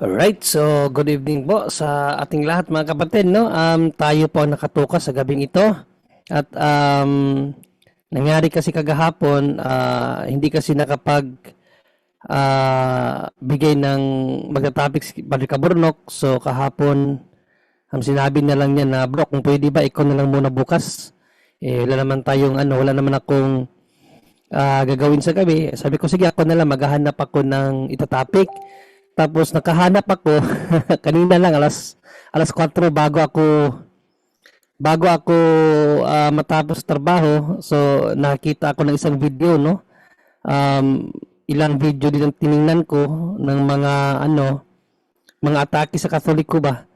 Alright, so good evening po sa ating lahat mga kapatid, no? Tayo po ang nakatuka sa gabing ito. At nangyari kasi kagahapon, hindi kasi nakapag bigay ng magta-topic si Padre Caburnok. So kahapon, sinabi na lang niya na, bro, kung pwede ba, ikaw na lang muna bukas. Wala naman tayong wala naman akong gagawin sa gabi. Sabi ko, sige, ako na lang, maghahanap ako ng itatopic. Tapos nakahanap ako kanina lang alas 4 bago ako matapos trabaho. So nakita ako ng isang video, no. Ilang video din ang tiningnan ko ng mga atake sa Katoliko ba.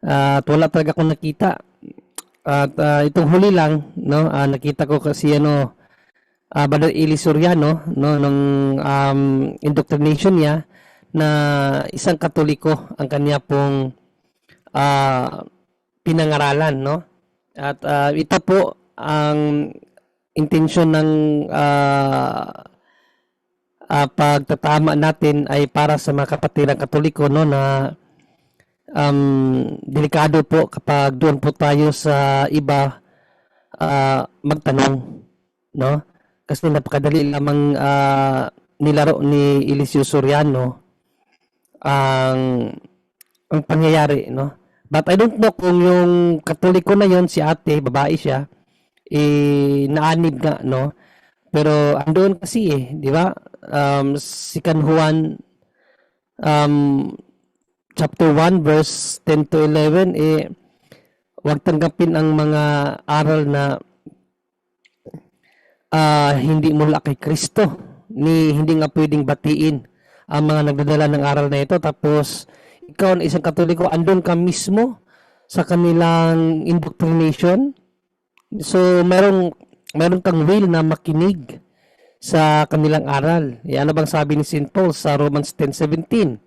At wala talaga akong nakita. At itong huli lang, no, nakita ko kasi Brother Eli Soriano, no, nung indoctrination niya na isang Katoliko ang kanya pong pinangaralan, no? At ito po ang intensyon ng pagtatama natin ay para sa mga kapatiran Katoliko, no, na delikado po kapag doon po tayo sa iba magtanong, no? Kasi napakadali lamang nilaro ni Eliseo Soriano ang pangyayari, no? But I don't know kung yung Katoliko na yon, si ate, babae siya, naanib nga, no? Pero andoon kasi di ba? Si San Juan chapter 1 verse 10 to 11, huwag tanggapin ang mga aral na hindi mula kay Kristo, hindi nga pwedeng batiin ang mga nagdadala ng aral na ito. Tapos ikaw na isang Katoliko, andun ka mismo sa kanilang indoctrination. So meron kang will na makinig sa kanilang aral. Ano bang sabi ni St. Paul sa Romans 10:17?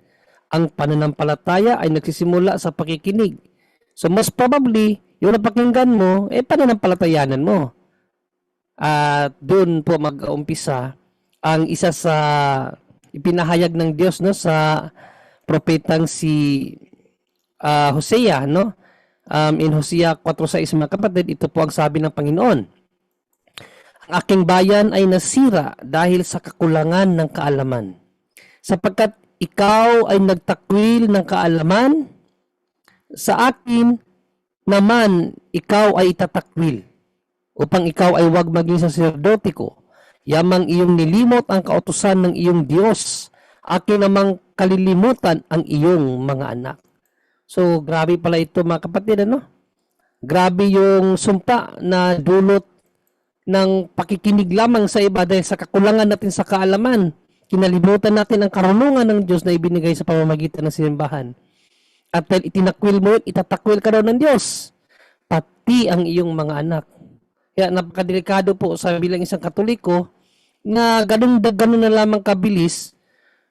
Ang pananampalataya ay nagsisimula sa pakikinig. So most probably yung napakinggan mo pananampalatayanan mo. At doon po mag-umpisa ang isa sa ipinahayag ng Diyos, no, sa propetang si Hosea, no? In Hosea 4:6, mga kapatid, ito po ang sabi ng Panginoon. Ang aking bayan ay nasira dahil sa kakulangan ng kaalaman. Sapagkat ikaw ay nagtakwil ng kaalaman, sa akin naman ikaw ay itatakwil, upang ikaw ay huwag maging saserdote ko. Yamang iyong nilimot ang kautusan ng iyong Diyos, akin namang kalilimutan ang iyong mga anak. So, grabe pala ito, mga kapatid, ano? Grabe yung sumpa na dulot ng pakikinig lamang sa iba dahil sa kakulangan natin sa kaalaman. Kinalimutan natin ang karunungan ng Diyos na ibinigay sa pamamagitan ng simbahan. At dahil itinakwil mo yun, itatakwil ka daw ng Diyos, pati ang iyong mga anak. Kaya napakadelikado po sa bilang isang Katoliko na ganun na lamang kabilis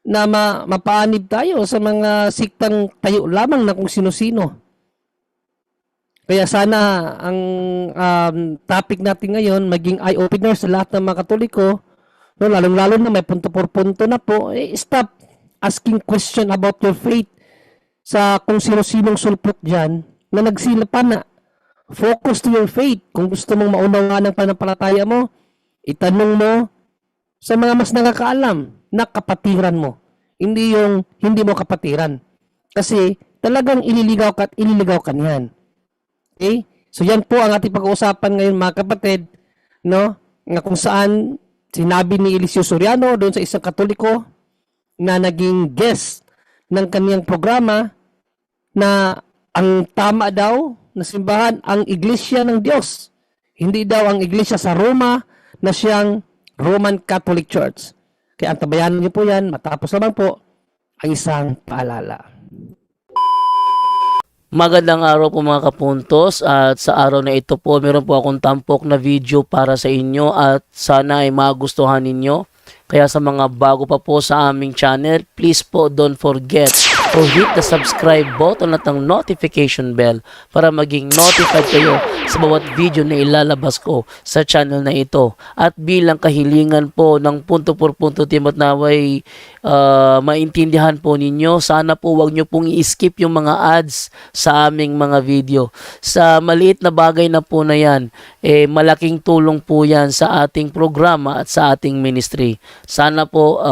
na mapaanib tayo sa mga siktang tayo lamang na kung sino-sino. Kaya sana ang topic natin ngayon maging eye-opener sa lahat ng mga Katoliko, no, lalong-lalo na may punto por punto na po, stop asking question about your faith sa kung sino-sinong sulpot dyan na nagsilapa na. Focus to your faith. Kung gusto mong maunawaan ang panampalataya mo, itanong mo sa mga mas nakakaalam na kapatiran mo. Hindi yung hindi mo kapatiran. Kasi talagang ililigaw ka at ililigaw ka niyan. Okay? So yan po ang ating pag-uusapan ngayon, mga kapatid, no? Nga kung saan sinabi ni Eliseo Soriano doon sa isang Katoliko na naging guest ng kaniyang programa na ang tama daw na simbahan ang Iglesia ng Diyos. Hindi daw ang Iglesia sa Roma na siyang Roman Catholic Church. Kaya antabayanan niyo po yan. Matapos naman po ang isang paalala. Magandang araw po mga kapuntos, at sa araw na ito po meron po akong tampok na video para sa inyo at sana ay magustuhan ninyo. Kaya sa mga bago pa po sa aming channel, please po don't forget to hit the subscribe button at ang notification bell para maging notified kayo sa bawat video na ilalabas ko sa channel na ito. At bilang kahilingan po ng punto por punto team at naway maintindihan po ninyo, sana po wag nyo pong i-skip yung mga ads sa aming mga video. Sa maliit na bagay na po na yan, malaking tulong po yan sa ating programa at sa ating ministry. Sana po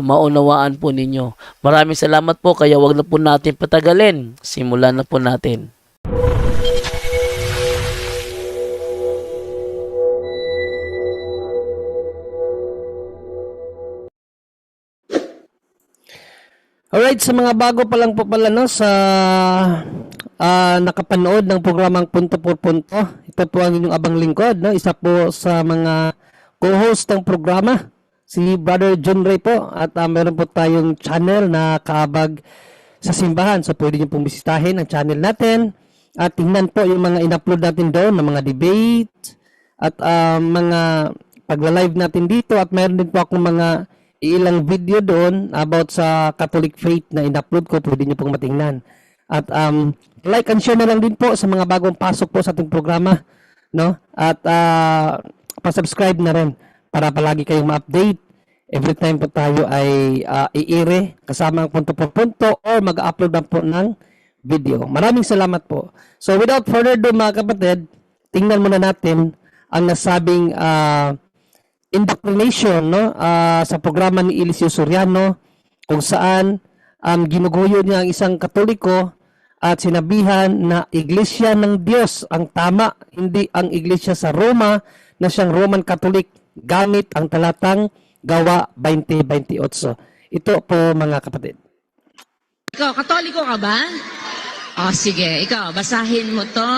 maunawaan po ninyo. Maraming salamat po, kaya wag na po natin patagalin. Simulan na po natin. Alright, sa mga bago pa lang po pala no, sa nakapanood ng programang Punto por Punto, ito po ang inyong abang lingkod, no? Isa po sa mga co-host ng programa, si Brother John Ray po, at meron po tayong channel na Kaabag sa Simbahan, so pwede nyo pong bisitahin ang channel natin at tingnan po yung mga in-upload natin doon ng mga debate at mga pagla-live natin dito, at meron din po akong mga ilang video doon about sa Catholic faith na in-upload ko, pwede nyo pong matingnan. At like and share na lang din po sa mga bagong pasok po sa ating programa, no? At pa-subscribe na rin para palagi kayong ma-update every time po tayo ay iire kasama ang punto por punto or mag-upload na po ng video. Maraming salamat po. So without further ado mga kapatid, tingnan muna natin ang nasabing indoctrination, no, sa programa ni Eliseo Soriano, kung saan ginuguyo niya ang isang Katoliko at sinabihan na Iglesia ng Diyos ang tama, hindi ang Iglesia sa Roma na siyang Roman Catholic, gamit ang talatang Gawa 20:28. Ito po mga kapatid. Ikaw, Katoliko ka ba? O sige, ikaw, basahin mo to.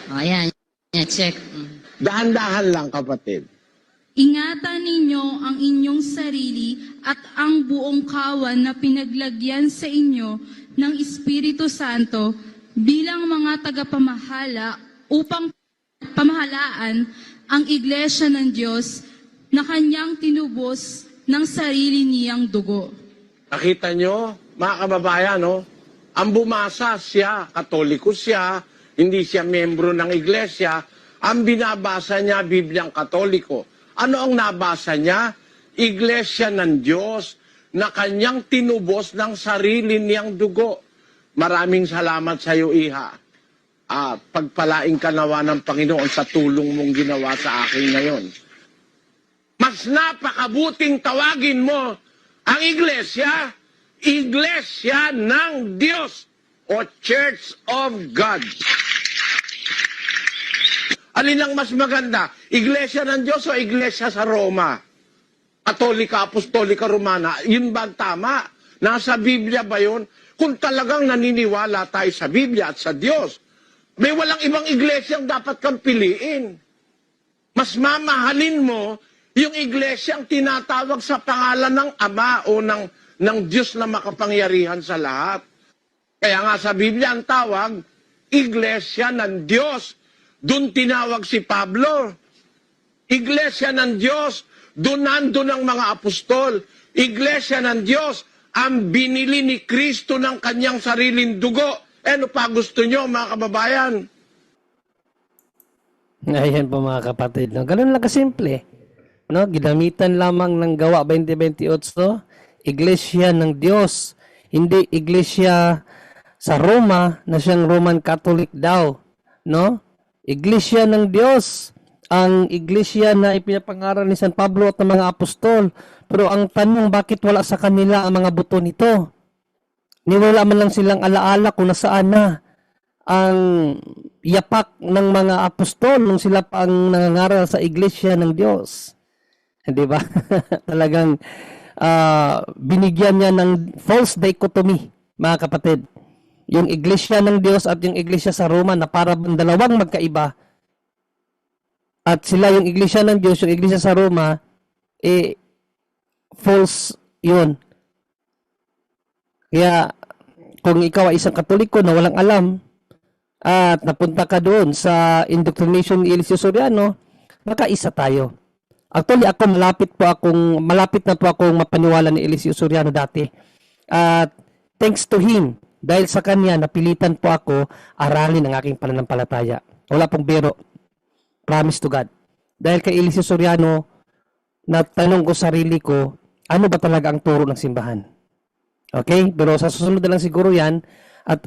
O yan, check. Dahan-dahan lang, kapatid. Ingatan ninyo ang inyong sarili at ang buong kawan na pinaglagyan sa inyo ng Espiritu Santo bilang mga tagapamahala upang pamahalaan ang Iglesia ng Diyos na kanyang tinubos ng sarili niyang dugo. Nakita nyo, mga kababayan, no? Ang bumasa siya, Katoliko siya, hindi siya membro ng Iglesia. Ang binabasa niya, Bibliang Katoliko. Ano ang nabasa niya? Iglesia ng Diyos na kanyang tinubos ng sarili niyang dugo. Maraming salamat sa iyo, Iha. Pagpalaing ka nawa ng Panginoon sa tulong mong ginawa sa akin ngayon. Mas napakabuting tawagin mo ang Iglesia, Iglesia ng Diyos o Church of God. Alin ang mas maganda? Iglesia ng Diyos o Iglesia sa Roma? Katolika, Apostolika, Romana. Yun ba ang tama? Nasa Biblia ba yun? Kung talagang naniniwala tayo sa Biblia at sa Diyos, may walang ibang iglesia ang dapat kang piliin. Mas mamahalin mo yung iglesia ang tinatawag sa pangalan ng Ama o ng Diyos na makapangyarihan sa lahat. Kaya nga sa Biblia ang tawag, Iglesia ng Diyos. Doon tinawag si Pablo. Iglesia ng Diyos, doon nandun ang mga apostol. Iglesia ng Diyos, ang binili ni Kristo ng kanyang sariling dugo. Ano pa gusto nyo, mga kababayan? Ayan po mga kapatid, no? Ganun lang kasimple, no? Ginamitan lamang ng Gawa 20:28, Iglesia ng Diyos, hindi Iglesia sa Roma na siyang Roman Catholic daw, no? Iglesia ng Diyos, ang iglesia na ipinapangaral ni San Pablo at ng mga apostol. Pero ang tanong, bakit wala sa kanila ang mga buto nito? Niwala man lang silang alaala kung nasaan na ang yapak ng mga apostol nung sila pa ang nangangaral sa iglesia ng Diyos. Hindi ba? Talagang binigyan niya ng false dichotomy, mga kapatid. Yung iglesia ng Diyos at yung iglesia sa Roma na para dalawang magkaiba. At sila yung iglesia ng Diyos, yung iglesia sa Roma, false yun. Kaya kung ikaw ay isang Katoliko na walang alam at napunta ka doon sa indoctrination ni Eliseo Soriano, baka isa tayo. Actually, ako malapit na po akong mapaniwala ni Eliseo Soriano dati. At thanks to him, dahil sa kanya, napilitan po ako aralin ang aking pananampalataya. Wala pong biro. Promise to God. Dahil kay Eliseo Soriano, natanong ko sarili ko, ano ba talaga ang turo ng simbahan? Okay? Pero sa susunod na lang siguro yan, at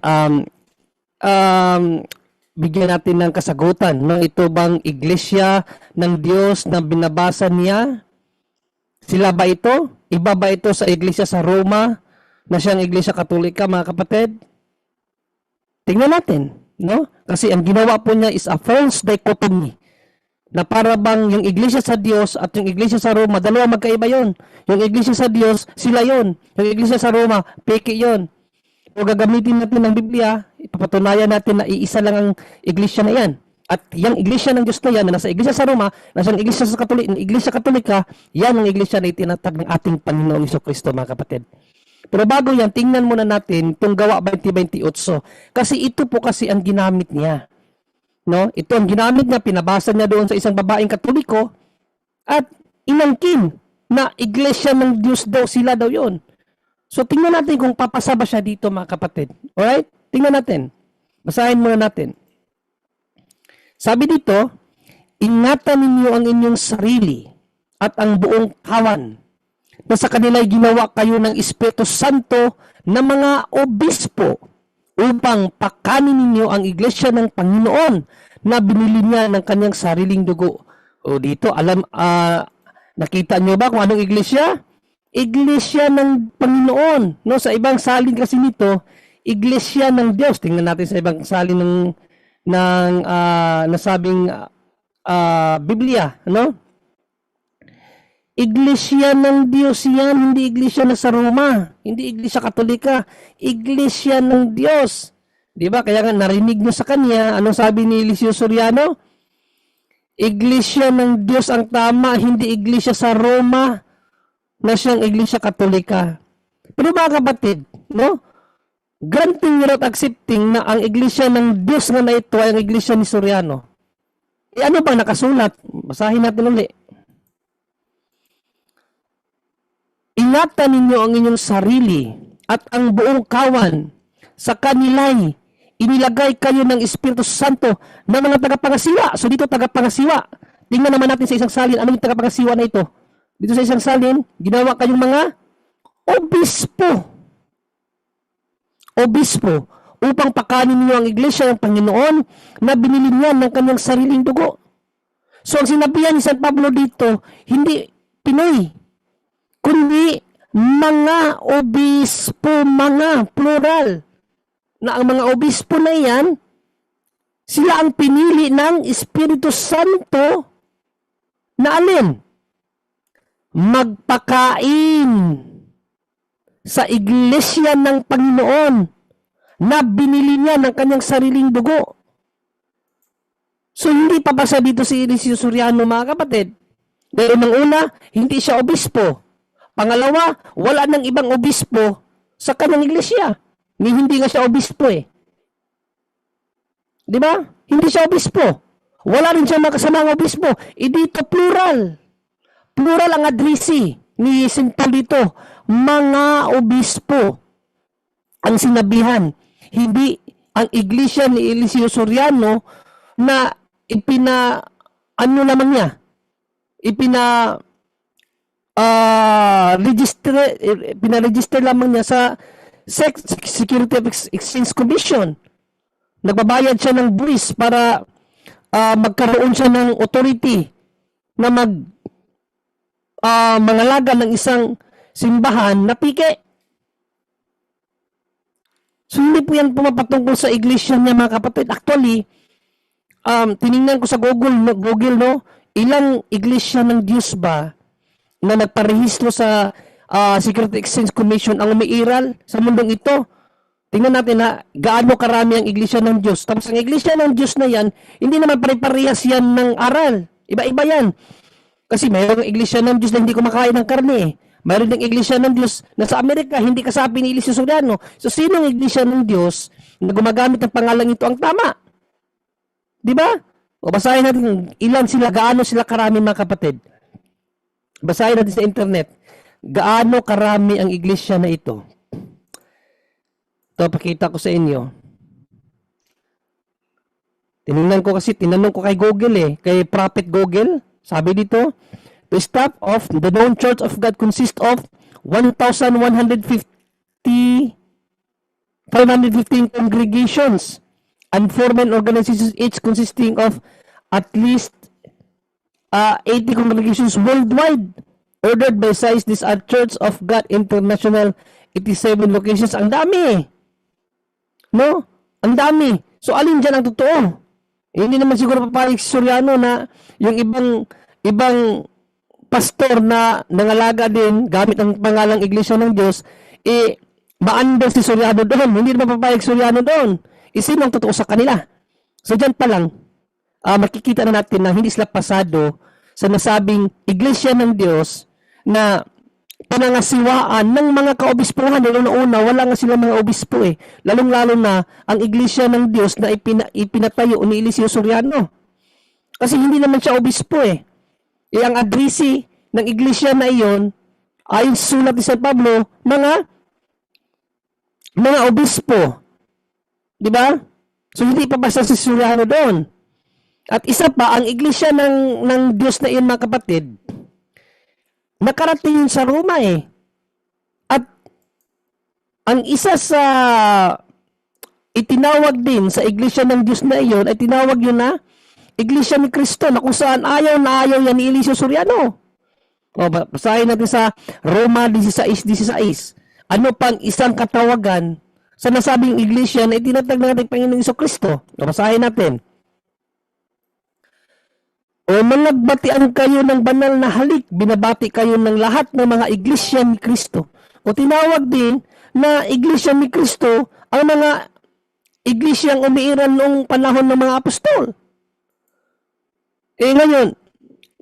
bigyan natin ng kasagutan. No? Ito bang iglesia ng Diyos na binabasa niya? Sila ba ito? Iba ba ito sa iglesia sa Roma na siyang iglesia katolika, mga kapatid? Tingnan natin. No? Kasi ang ginawa po niya is a false dichotomy. Na para bang yung iglesia sa Diyos at yung iglesia sa Roma, dalawa magkaiba yon. Yung iglesia sa Diyos, sila yon. Yung iglesia sa Roma, peke yon. O gagamitin natin ng Biblia, ipapatunayan natin na iisa lang ang iglesia na yan. At yung iglesia ng Diyos na yan, na nasa iglesia sa Roma, nasa iglesia sa iglesia katolika, yan ang iglesia na itinatag ng ating Panginoong Jesucristo, mga kapatid. Pero bago yan, tingnan muna natin itong Gawa 20:28. Kasi ito po kasi ang ginamit niya. No? Ito ang ginamit niya, pinabasa niya doon sa isang babaeng katoliko at inangkin na iglesia ng Diyos daw, sila daw yon. So, tingnan natin kung papasa ba siya dito, mga kapatid. Alright? Tingnan natin. Basahin muna natin. Sabi dito, ingatan ninyo ang inyong sarili at ang buong kawan na sa kanila'y ginawa kayo ng Espiritu Santo na mga obispo upang pakanin ninyo ang iglesia ng Panginoon na binili niya ng kanyang sariling dugo. O dito, nakita nyo ba kung anong iglesia? Iglesia ng Panginoon. No, sa ibang salin kasi nito, iglesia ng Diyos. Tingnan natin sa ibang salin ng nasabing Biblia, no? Iglesia ng Diyos yan, hindi iglesia na sa Roma, hindi iglesia katolika, iglesia ng Diyos. 'Di ba? Kaya nga narinig niyo sa kanya, anong sabi ni Eliseo Soriano? Iglesia ng Diyos ang tama, hindi iglesia sa Roma na siyang iglesia katolika. Pero mga kapatid, no? Granting without accepting na ang iglesia ng Diyos na ito ay ang iglesia ni Soriano. Ano bang nakasulat? Basahin natin ulit. Ingatan ninyo ang inyong sarili at ang buong kawan. Sa kanila'y inilagay kayo ng Espiritu Santo na mga tagapangasiwa. So dito tagapangasiwa. Tingnan naman natin sa isang salin, ano yung tagapangasiwa na ito? Dito sa isang salin, ginawa kayong mga obispo. Obispo, upang pakanin niyo ang iglesia ng Panginoon na binili niya ng kanyang sariling dugo. So ang sinabihan ni San Pablo dito, hindi Pinoy, kundi mga obispo, mga plural. Na ang mga obispo na yan, sila ang pinili ng Espiritu Santo na alin? Magpakain sa iglesia ng Panginoon na binili niya ng kanyang sariling dugo. So hindi pa basa dito si Eliseo Soriano, mga kapatid. Dahil ng una, hindi siya obispo. Pangalawa, wala nang ibang obispo sa kanyang iglesia. Hindi nga siya obispo eh. Di ba? Hindi siya obispo. Wala rin siya makasamang obispo. Dito plural. Plural ang addressee ni St. Paul dito. Mga obispo ang sinabihan. Hindi ang iglesia ni Eliseo Soriano na pinaregister lamang niya sa Security of Exchange Commission. Nagbabayad siya ng buwis para magkaroon siya ng authority na mangalaga ng isang simbahan na pike. So hindi po yan pumapatungkol sa iglesia niya, mga kapatid. Actually, tiningnan ko sa Google, no? Ilang iglesia ng Diyos ba na nagparehistro sa Security Exchange Commission ang umiiral sa mundong ito? Tingnan natin na gaano karami ang iglesia ng Diyos. Tapos ang iglesia ng Diyos na yan, hindi naman pare-parehas yan ng aral. Iba-iba yan. Kasi mayroong iglesia ng Diyos na hindi kumakain ng karne. Mayroon ding iglesia ng Diyos na sa Amerika, hindi kasapi ni Eliseo Soriano. So sino ang iglesia ng Diyos na gumagamit ng pangalan ito ang tama? Di ba? O basahin natin ilan sila, gaano sila karami, mga kapatid. Basahin natin sa internet. Gaano karami ang iglesia na ito? Ito, pakita ko sa inyo. Tinanong ko kay Google kay Prophet Google. Sabi dito, the staff of the known Church of God consists of 1,515 congregations and 4 main organizations, each consisting of at least 80 congregations worldwide. Ordered by size, these are Church of God International, 87 locations. Ang dami. No? Ang dami. So, alin dyan ang totoo? Hindi naman siguro papayag si Soriano na yung ibang pastor na nangalaga din gamit ang pangalang Iglesia ng Diyos, ma-under si Soriano doon. Hindi naman papayag si Soriano doon. Sino ang totoo sa kanila? So, dyan pa lang, makikita na natin na hindi sila pasado sa nasabing Iglesia ng Diyos na panangasiwaan ng mga kaobispuhan. Lalo na una, wala nga sila mga obispo Lalong-lalo na ang Iglesia ng Diyos na ipinatayo ni Eliseo Soriano. Kasi hindi naman siya obispo ang addressee ng Iglesia na iyon, ayon sa sulat ni San Pablo, mga obispo. Di ba? So hindi pa basta si Soriano doon. At isa pa, ang Iglesia ng Diyos na iyon, mga kapatid, nakarating yun sa Roma At ang isa sa itinawag din sa Iglesia ng Diyos na iyon ay tinawag yun na Iglesia ni Cristo, na kung saan ayaw na ayaw yan ni Eliseo Soriano. Basahin natin sa Roma 16:16. Ano pang isang katawagan sa nasabing Iglesia na itinatag ng ating Panginoong Jesucristo? Basahin natin. O managbatian kayo ng banal na halik, binabati kayo ng lahat ng mga iglesia ni Kristo. O tinawag din na iglesia ni Kristo ang mga iglesyang umiiral noong panahon ng mga apostol. Ngayon,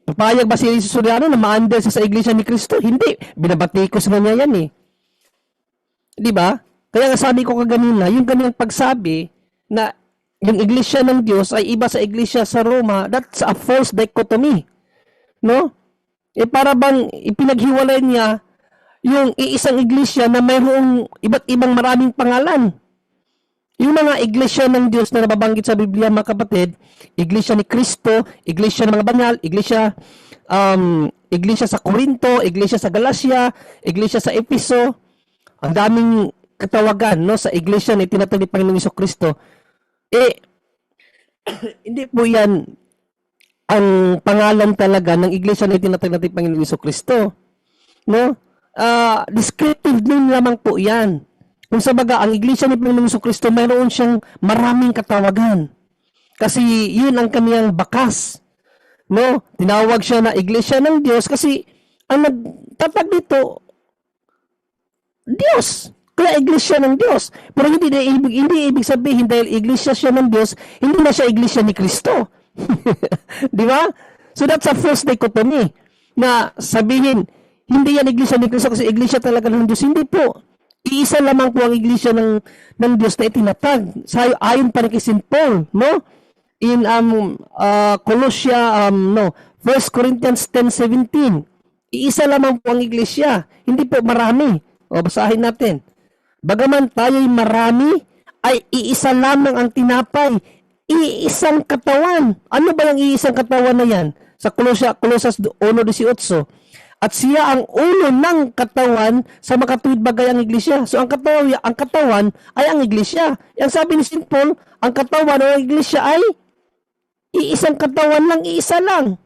papayag ba si Soriano na ma-under sa iglesia ni Kristo? Hindi. Binabati ko sa kanya yan Di ba? Kaya nga sabi ko kaganina, yung ganyan pagsabi na yung iglesia ng Diyos ay iba sa iglesia sa Roma, that's a false dichotomy. No? Para bang ipinaghiwalay niya yung iisang iglesia na mayroong iba't ibang maraming pangalan. Yung mga iglesia ng Diyos na nababanggit sa Biblia, mga kapatid, iglesia ni Kristo, iglesia ng mga banal, iglesia sa Corinto, iglesia sa Galacia, iglesia sa Efeso, ang daming katawagan sa iglesia na itinatag ni Panginoong Jesucristo. Hindi po yan ang pangalan talaga ng iglesia na itinatag natin Panginoong Jesucristo. No? Descriptive name lamang po yan. Kung sa baga, ang iglesia ni Panginoong Jesucristo, mayroon siyang maraming katawagan. Kasi yun ang kaniyang bakas. No? Tinawag siya na iglesia ng Diyos kasi ang nagtatag dito, Diyos. Kaya iglesia ng Diyos. Pero hindi ibig sabihin dahil iglesia siya ng Diyos, hindi na siya iglesia ni Kristo. Di ba? So that's a false dichotomy. Na sabihin, hindi yan iglesia ni Kristo kasi iglesia talaga ng Diyos. Hindi po. Iisa lamang po ang iglesia ng Diyos na itinatag. Ayon pa rin kay St. Paul, no? In 1 Corinthians 10:17. Iisa lamang po ang iglesia. Hindi po marami. Basahin natin. Bagaman tayo'y marami, ay iisa lamang ang tinapay. Iisang katawan. Ano ba yung iisang katawan na yan? Sa Colosas 1:18. At siya ang ulo ng katawan sa makatuwid bagay ang iglesia. So ang katawan ay ang iglesia. Yang sabi ni St. Paul, ang katawan ng iglesia ay iisang katawan lang, iisa lang.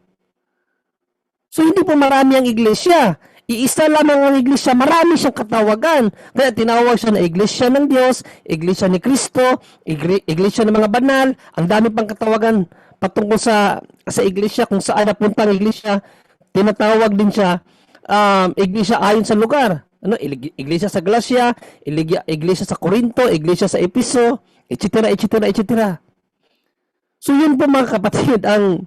So hindi po marami ang iglesia. Iisa lamang ang iglesia, marami siyang katawagan. Kaya tinawag siya na iglesia ng Diyos, iglesia ni Kristo, iglesia ng mga banal, ang dami pang katawagan patungkol sa iglesia, kung saan napunta ang iglesia. Tinatawag din siya iglesia ayon sa lugar. Iglesia sa Galacia, iglesia sa Corinto, iglesia sa Efeso, etc., etc., etc. So yun po, mga kapatid, ang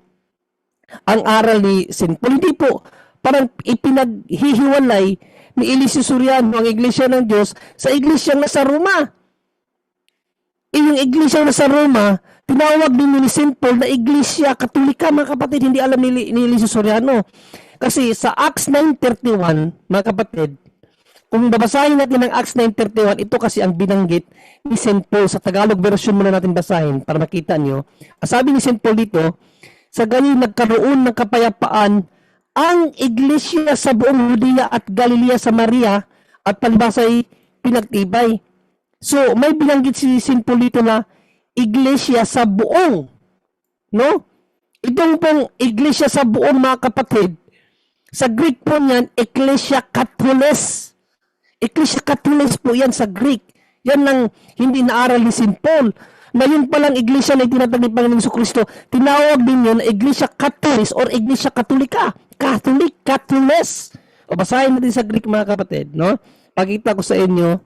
aral ni St. Paul. Hindi po parang ipinaghihiwalay ni Eliseo Soriano ang iglesia ng Diyos sa iglesia na sa Roma. yung iglesia na sa Roma, tinawag din ni St. Paul na iglesia katolika, mga kapatid. Hindi alam ni Eliseo Soriano. Kasi sa Acts 9:31, mga kapatid, kung babasahin natin ang Acts 9:31, ito kasi ang binanggit ni St. Paul. Sa Tagalog version muna natin basahin para makita nyo. Sabi ni St. Paul dito, sa galing nagkaroon ng kapayapaan ang iglesia sa buong Judea at Galilea, Samaria at palibasay pinagtibay. So, may binanggit si St. Paul dito na iglesia sa buong, no? Itong pong iglesia sa buong, mga kapatid, sa Greek po niyan, Ecclesia Catholis. Ecclesia Catholis po yan sa Greek. Yan lang hindi naaral ni St. Paul. Na yun palang iglesia na itinatag ni Panginoong Jesucristo, tinawag din yun na Iglesia Catholis or Iglesia Katolika. Catholic, Catholis. O basahin natin sa Greek, mga kapatid, no? Pakita ko sa inyo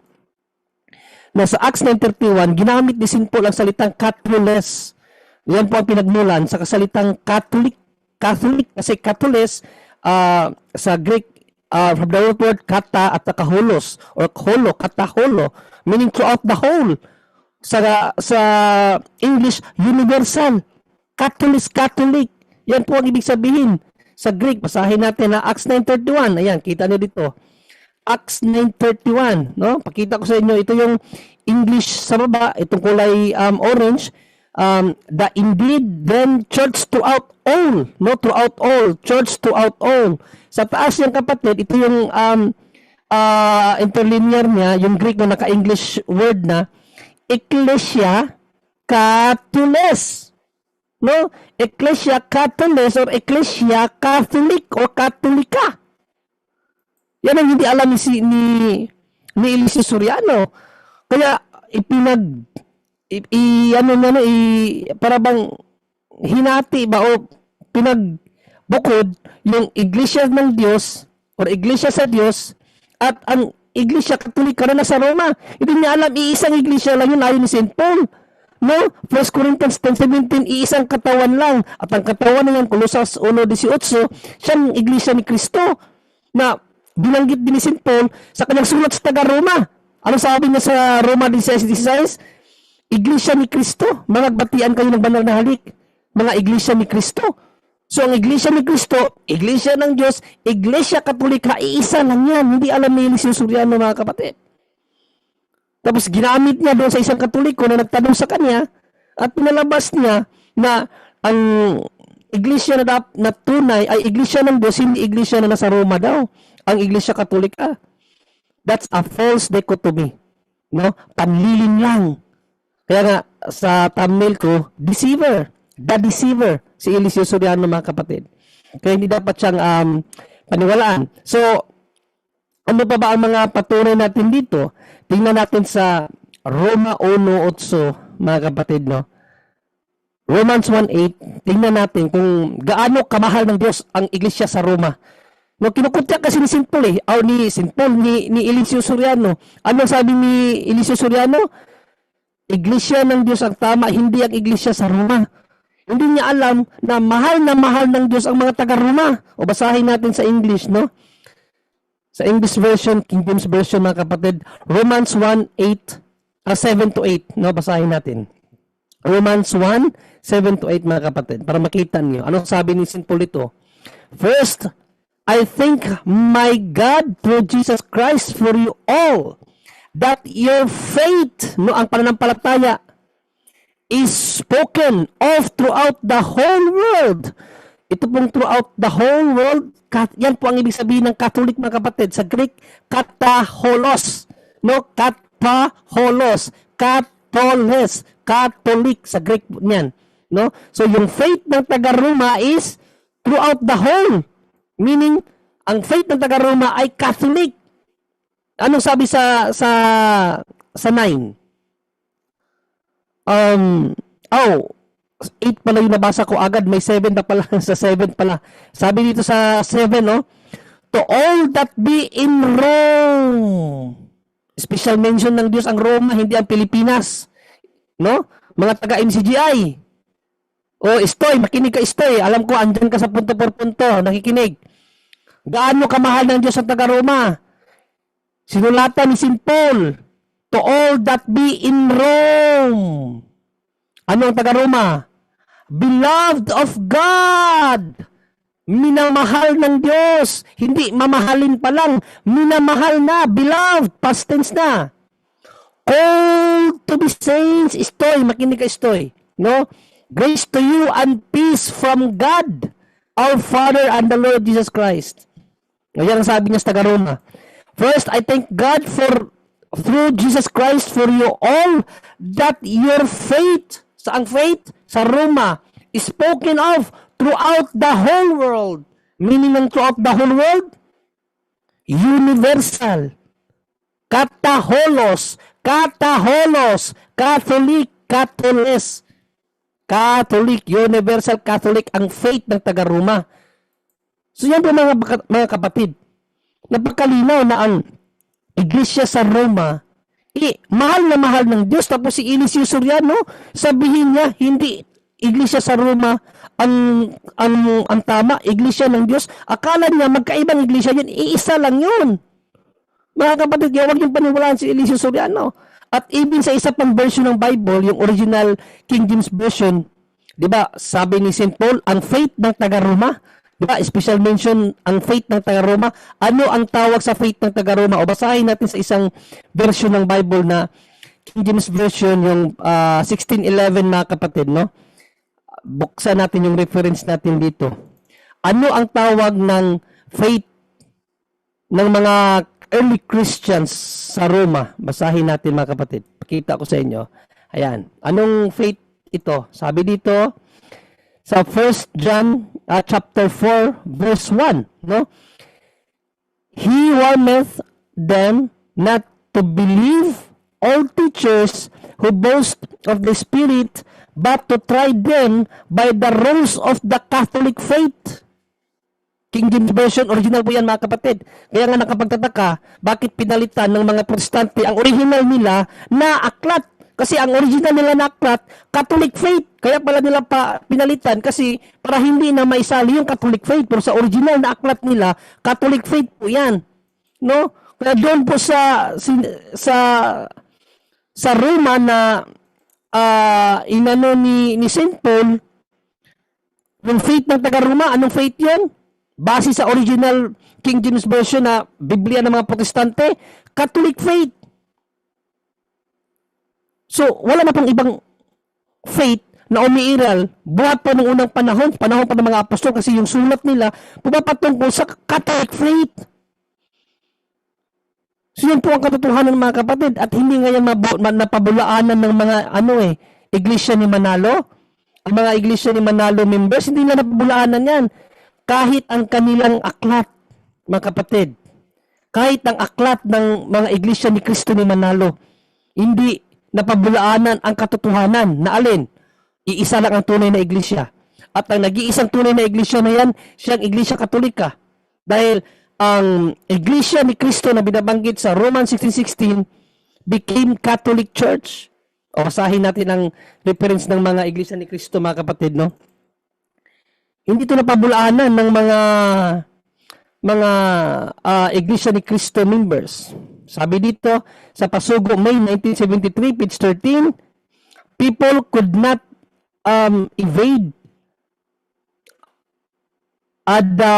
na sa Acts 9:31, ginamit ni St. Paul ang salitang Catholis. Yan po ang pinagmulan sa kasalitang Catholic kasi Catholis sa Greek, from the root word kata at kaholos or holo, kataholo, meaning throughout the whole. Sa English, universal. Catholic. Yan po ang ibig sabihin. Sa Greek, basahin natin na Acts 9:31. Ayan, kita niyo dito. Acts 9:31, no? Pakita ko sa inyo, ito yung English sa baba, itong kulay orange. The indeed then church throughout all, no? Throughout all, church throughout all. Sa taas yung kapatid, ito yung interlinear niya, yung Greek na naka-English word na Ecclesia Catholis. No? Ecclesia Catholis or Ecclesia Catholic o Katolika. Yan ang hindi alam ni Eliseo Soriano. Kaya para bang hinati ba o pinagbukod yung iglesia ng Diyos or iglesia sa Diyos at ang iglesia katolika na nasa Roma. Hindi niya alam, iisang iglesia lang yun ayon ni St. Paul. No? 1 Corinthians 10:17, iisang katawan lang. At ang katawan na yan, Colossus 1:18, siyang iglesia ni Kristo na binanggit din ni St. Paul sa kanyang sulat sa taga-Roma. Ano sabi niya sa Roma 16:16? Iglesia ni Kristo. Mga batian kayo ng banal na halik. Mga iglesia ni Kristo. So, ang iglesia ni Kristo, iglesia ng Diyos, iglesia katolika, iisa lang yan. Hindi alam ni Eliseo Soriano, mga kapatid. Tapos, ginamit niya doon sa isang katoliko na nagtanong sa kanya at pinalabas niya na ang iglesia na tunay ay iglesia ng Diyos, hindi iglesia na nasa Roma daw. Ang iglesia katolika. That's a false dichotomy. No? Panlilin lang. Kaya nga, sa thumbnail ko, deceiver. The deceiver. Si Eliseo Soriano, mga kapatid. Kaya hindi dapat siyang paniwalaan. So, ano pa ba ang mga patunay natin dito? Tingnan natin sa Roma 1:8, mga kapatid, no? Romans 1:8, tingnan natin kung gaano kamahal ng Diyos ang iglesia sa Roma. No, kinukutya kasi ni St. Paul ni Eliseo Soriano. Ano sabi ni Eliseo Soriano? Iglesia ng Diyos ang tama, hindi ang iglesia sa Roma. Hindi niya alam na mahal ng Diyos ang mga taga-Roma. O basahin natin sa English, no? Sa English version, King James version, mga kapatid, Romans 1:8, 7-8, no? Basahin natin. Romans 1:7-8, mga kapatid, para makita niyo. Ano sabi ni St. Paul ito? First, I thank my God through Jesus Christ for you all, that your faith, no, ang pananampalataya, is spoken of throughout the whole world. Ito pong throughout the whole world, yan po ang ibig sabihin ng Catholic, mga kapatid. Sa Greek, kataholos. No? Kataholos. Katoles. Catholic sa Greek niyan. No? So, yung faith ng taga-Roma is throughout the whole. Meaning, ang faith ng taga-Roma ay Catholic. Anong sabi sa 9? 8 pala yung nabasa ko agad, may 7 na pala, sa 7 pala. Sabi dito sa 7, no? To all that be in Rome. Special mention ng Diyos ang Roma, hindi ang Pilipinas. No? Mga taga-MCGI. O, Estoy, makinig ka, Estoy. Alam ko, andyan ka sa punto por punto, nakikinig. Gaano kamahal ng Diyos ang taga-Roma? Sinulatan ni St. Paul to all that be in Rome. Ano ang taga-Roma? Beloved of God. Minamahal ng Diyos. Hindi mamahalin pa lang. Minamahal na. Beloved. Past tense na. Called to be saints. Istoy. Makinig ka, Istoy. No? Grace to you and peace from God, our Father and the Lord Jesus Christ. Yan ang sabi niya sa taga-Roma. First, I thank God through Jesus Christ for you all that your faith, saang faith? Sa Roma, is spoken of throughout the whole world. Meaning ng throughout the whole world? Universal. Kataholos, Catholic, Catholes. Catholic, universal Catholic ang faith ng taga-Roma. So yan po mga kapatid. Napakalinaw na ang iglesia sa Roma, mahal na mahal ng Diyos. Tapos si Eliseo Soriano, sabihin niya, hindi iglesia sa Roma ang tama, iglesia ng Diyos. Akala niya magkaibang iglesia yun, iisa lang yun. Mga kapatid, huwag yung paniwalaan si Eliseo Soriano. At even sa isa pang version ng Bible, yung original King James Version, di ba, sabi ni St. Paul, ang faith ng taga-Roma, di ba, special mention ang faith ng taga-Roma. Ano ang tawag sa faith ng taga-Roma? O basahin natin sa isang version ng Bible na King James Version, yung 1611 mga kapatid, no? Buksan natin yung reference natin dito. Ano ang tawag ng faith ng mga early Christians sa Roma? Basahin natin mga kapatid. Pakita ko sa inyo. Ayan. Anong faith ito? Sabi dito sa 1 John chapter 4 verse 1, no? He warneth them not to believe all teachers who boast of the Spirit, but to try them by the rules of the Catholic faith. King James Version, original po yan mga kapatid. Kaya nga nakapagtataka, bakit pinalitan ng mga protestante ang original nila na aklat? Kasi ang original nila na aklat, Catholic faith. Kaya pala nila pinalitan kasi para hindi na maisali yung Catholic faith. Pero sa original na aklat nila, Catholic faith po yan. No? Kaya doon po sa Roma na inano ni St. Paul, yung faith ng taga-Roma, anong faith yun? Base sa original King James Version na Biblia ng mga protestante, Catholic faith. So, wala na pang ibang faith na umiiral buhat pa ng unang panahon pa ng mga apostol kasi yung sulat nila pumapatungkol sa Catholic faith. So, yun po ang katotohanan ng mga kapatid at hindi ngayon napabulaanan ng mga iglesia ni Manalo. Ang mga iglesia ni Manalo members, hindi na napabulaanan yan. Kahit ang kanilang aklat, mga kapatid, kahit ang aklat ng mga iglesia ni Cristo ni Manalo, hindi napabulaanan ang katotohanan na alin? Iisa lang ang tunay na iglesia. At ang nag-iisang tunay na iglesia na yan, siyang iglesia katolika. Dahil ang iglesia ni Cristo na binabanggit sa Romans 16:16 became Catholic Church. O basahin natin ang reference ng mga iglesia ni Cristo, mga kapatid, no? Hindi ito napabulaanan ng mga iglesia ni Cristo members. Sabi dito sa Pasugo, May 1973, page 13, people could not evade the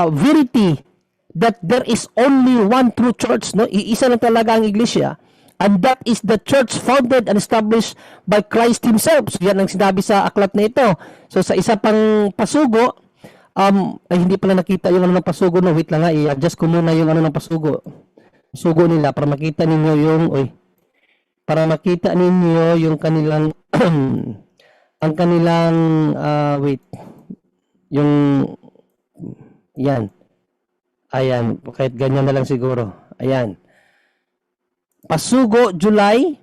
verity that there is only one true church, no? Iisa lang talaga ang iglesia, and that is the church founded and established by Christ Himself. So yan ang sinabi sa aklat na ito. So sa isa pang pasugo, hindi pala nakita yung ano ng pasugo, no? Wait lang nga, i-adjust ko muna yung ano ng pasugo. Pasugo nila para makita ninyo yung kanilang ang kanilang yung yan. Ayan, kahit ganyan na lang siguro. Ayan. Pasugo, July,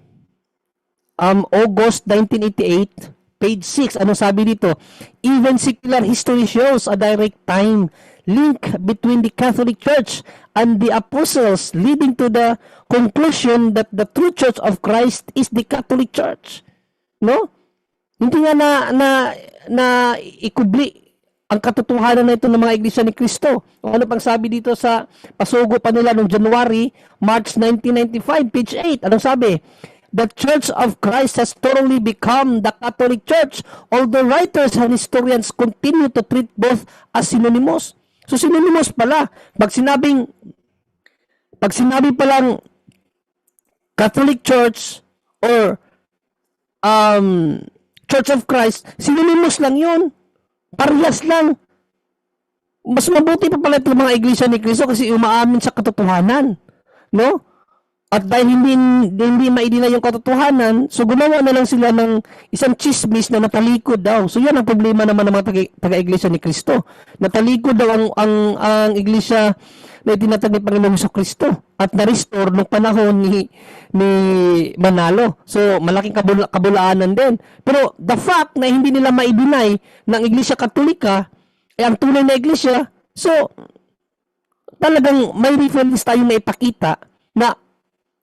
August 1988, page 6. Ano sabi dito? Even secular history shows a direct time link between the Catholic Church and the apostles, leading to the conclusion that the true Church of Christ is the Catholic Church. No? Hindi nga na ikubli ang katotohanan na ito ng mga iglesia ni Kristo. O ano pang sabi dito sa pasugo pa nila noong January, March 1995, page 8. Anong sabi? The Church of Christ has thoroughly become the Catholic Church, although writers and historians continue to treat both as synonymous. So synonymous pala. Pag sinabi palang Catholic Church or Church of Christ, synonymous lang yun. Parehas lang. Mas mabuti pa pala itong mga iglesia ni Cristo kasi umaamin sa katotohanan. No? At dahil hindi maidina yung katotohanan, so gumawa na lang sila ng isang chismis na natalikod daw. So yan ang problema naman ng mga taga-iglesia ni Cristo. Natalikod daw ang iglesia na itinatag ni Panginoong Jesucristo at na-restore nung panahon ni Manalo. So malaking kabulaanan din. Pero the fact na hindi nila ma-deny ng Iglesia Katolika ay ang tunay na iglesia, so talagang may reference tayong naipakita na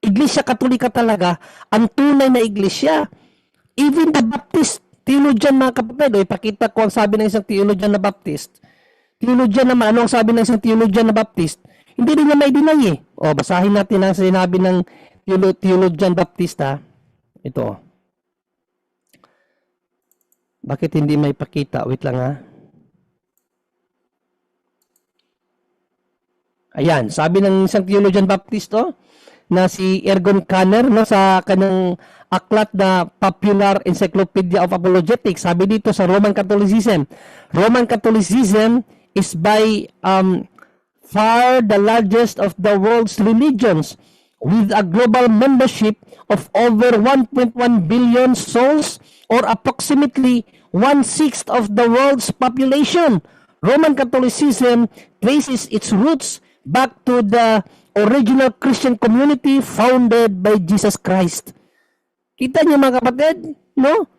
Iglesia Katolika talaga ang tunay na iglesia. Even the Baptist theologian, mga kapatid, ipakita ko ang sabi ng isang theologian na Baptist. Theologian naman, ano ang sabi ng isang theologian na Baptist? Hindi rin niya may deny eh. O, basahin natin ang sinabi ng theologian Baptista. Ito. Bakit hindi may pakita? Wait lang ha. Ayan, sabi ng isang theologian Baptist na si Ergon Canner sa kanyang aklat na Popular Encyclopedia of Apologetics. Sabi dito sa Roman Catholicism is by far the largest of the world's religions with a global membership of over 1.1 billion souls or approximately 1/6 of the world's population. Roman Catholicism traces its roots back to the original Christian community founded by Jesus Christ. Kita niyo mga kapatid, no?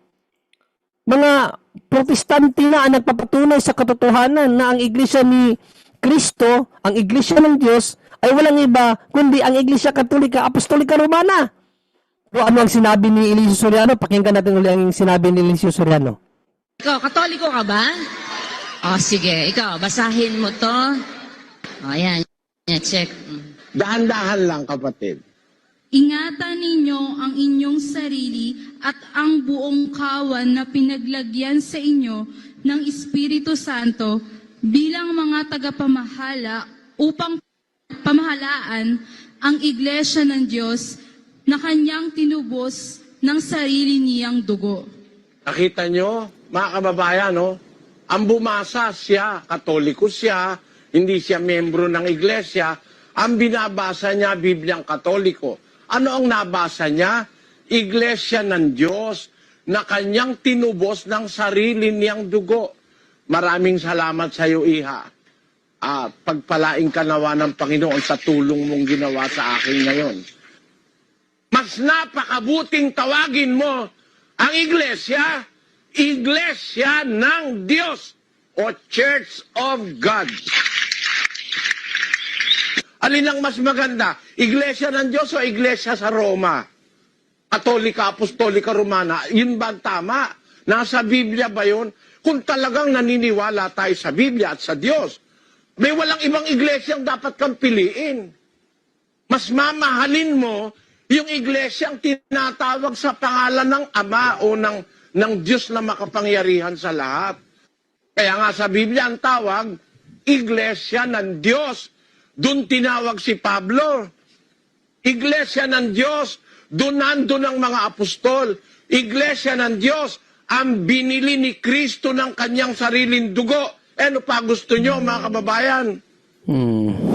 Mga protestante na ang nagpapatunay sa katotohanan na ang iglesia ni Kristo, ang iglesia ng Diyos, ay walang iba kundi ang Iglesia Katolika Apostolika Romana. Pero ano ang sinabi ni Eliseo Soriano? Pakinggan natin ulit ang sinabi ni Eliseo Soriano. Ikaw, Katoliko ka ba? O, sige. Ikaw, basahin mo to. O, ayan. Check. Dahan-dahan lang, kapatid. Ingatan ninyo ang inyong sarili at ang buong kawan na pinaglagyan sa inyo ng Espiritu Santo bilang mga tagapamahala upang pamahalaan ang iglesia ng Diyos na kanyang tinubos ng sarili niyang dugo. Nakita nyo, mga kababayan, no? Ang bumasa siya, Katoliko siya, hindi siya membro ng iglesia, ang binabasa niya, Bibliang Katoliko. Ano ang nabasa niya? Iglesia ng Diyos na kanyang tinubos ng sarili niyang dugo. Maraming salamat sa iyo, Iha. Pagpalaing ka nawa ng Panginoon sa tulong mong ginawa sa akin ngayon. Mas napakabuting tawagin mo ang iglesia, iglesia ng Diyos o Church of God. Alin ang mas maganda? Iglesia ng Diyos o iglesia sa Roma? Katolika, Apostolika, Romana. Yun ba ang tama? Nasa Biblia ba yun? Kung talagang naniniwala tayo sa Biblia at sa Diyos, may walang ibang iglesyang dapat kang piliin. Mas mamahalin mo yung iglesyang tinatawag sa pangalan ng Ama o ng Diyos na makapangyarihan sa lahat. Kaya nga sa Biblia ang tawag, Iglesia ng Diyos. Doon tinawag si Pablo. Iglesia ng Diyos, doon nandun ang mga apostol. Iglesia ng Diyos, ang binili ni Kristo ng kanyang sariling dugo. Ano pa gusto nyo, mga kababayan?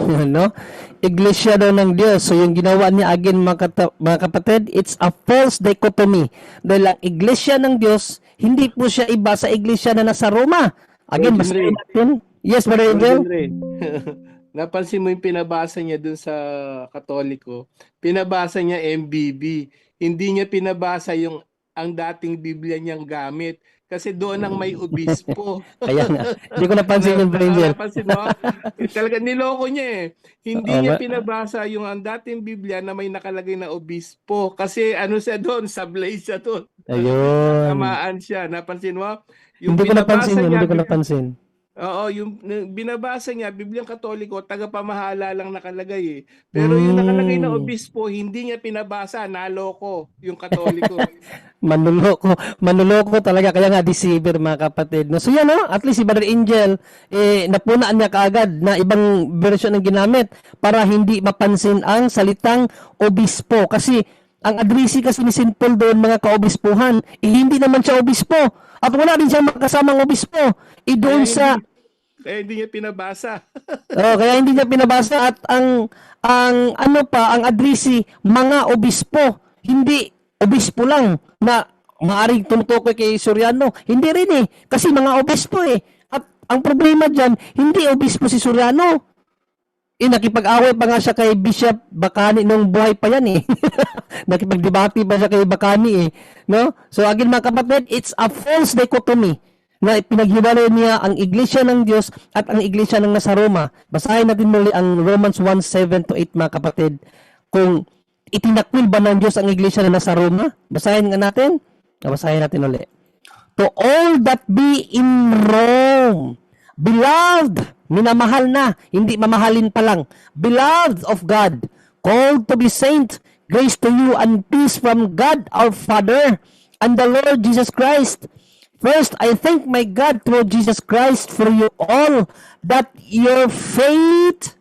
Ano? Iglesia daw ng Diyos. So yung ginawa niya again, mga kapatid, it's a false dichotomy. Dahil ang iglesia ng Diyos, hindi po siya iba sa iglesia na nasa Roma. Again, mas natin. Yes, Brother Angel? Napansin mo yung pinabasa niya dun sa Katoliko. Pinabasa niya MBB. Hindi niya pinabasa yung ang dating Biblia niyang gamit. Kasi doon ang may obispo. Ayan nga. Hindi ko napansin yung Brother Angel. Napansin mo? Talaga niloko niya eh. Hindi niya pinabasa yung ang dating Biblia na may nakalagay na obispo. Kasi ano siya doon? Sablay siya doon. Ayun. Tamaan siya. Napansin mo? Hindi ko napansin. Oo, binabasa niya, Bibliang Katoliko, tagapamahala lang nakalagay eh. Pero yung nakalagay na obispo, hindi niya pinabasa, naloko yung Katoliko. Manloloko talaga, kaya nga deceiver mga kapatid. No, so yan, no? At least si Brother Angel, napunaan niya kaagad na ibang version ang ginamit para hindi mapansin ang salitang obispo. Kasi ang addressee kasi ni St. Paul doon, mga kaobispuhan, hindi naman siya obispo. At wala din siyang makasamang obispo. Doon sa Kaya hindi niya pinabasa. kaya hindi niya pinabasa at ang ang addressee, mga obispo, hindi obispo lang na maaring tumutukoy kay Soriano. Hindi rin eh, kasi mga obispo eh. At ang problema diyan, hindi obispo si Soriano. Nakipag-away pa nga siya kay Bishop Bacani nung buhay pa yan eh. Nakipagdebate pa siya kay Bacani eh. No? So again mga kapatid, it's a false dichotomy na pinaghiwalay niya ang iglesia ng Diyos at ang iglesia ng nasa Roma. Basahin natin muli ang Romans 1:7-8 mga kapatid. Kung itinakwil ba ng Diyos ang iglesia na nasa Roma? Basahin nga natin. Basahin natin ulit. To all that be in Rome, beloved, minamahal na, hindi mamahalin pa lang, beloved of God, called to be saint, grace to you and peace from God our Father and the Lord Jesus Christ. First, I thank my God through Jesus Christ for you all, that your faith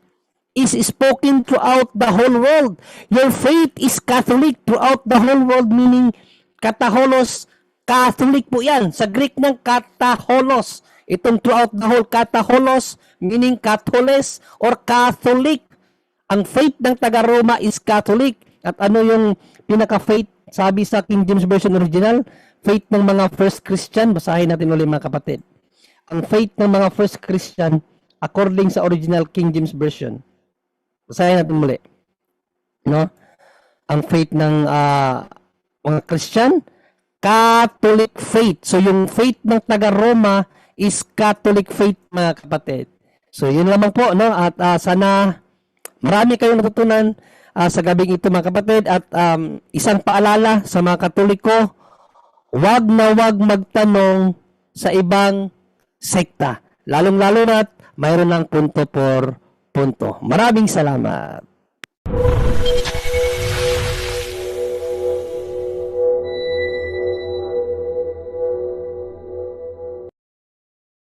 is spoken throughout the whole world. Your faith is Catholic throughout the whole world, meaning kataholos, Catholic po yan. Sa Greek ng kataholos. Itong throughout the whole, kataholos, meaning Catholes or Catholic. Ang faith ng taga-Roma is Catholic. At ano yung pinaka-faith? Sabi sa King James Version Original, faith ng mga first Christian. Basahin natin ulit mga kapatid. Ang faith ng mga first Christian according sa original King James Version. Basahin natin muli. No? Ang faith ng mga Christian, Catholic faith. So yung faith ng taga-Roma is Catholic faith mga kapatid. So yun lamang po, no? At sana marami kayong natutunan sa gabing ito mga kapatid. At isang paalala sa mga Katoliko, wag na wag magtanong sa ibang sekta. Lalong-lalo na't mayroon ng punto por punto. Maraming salamat.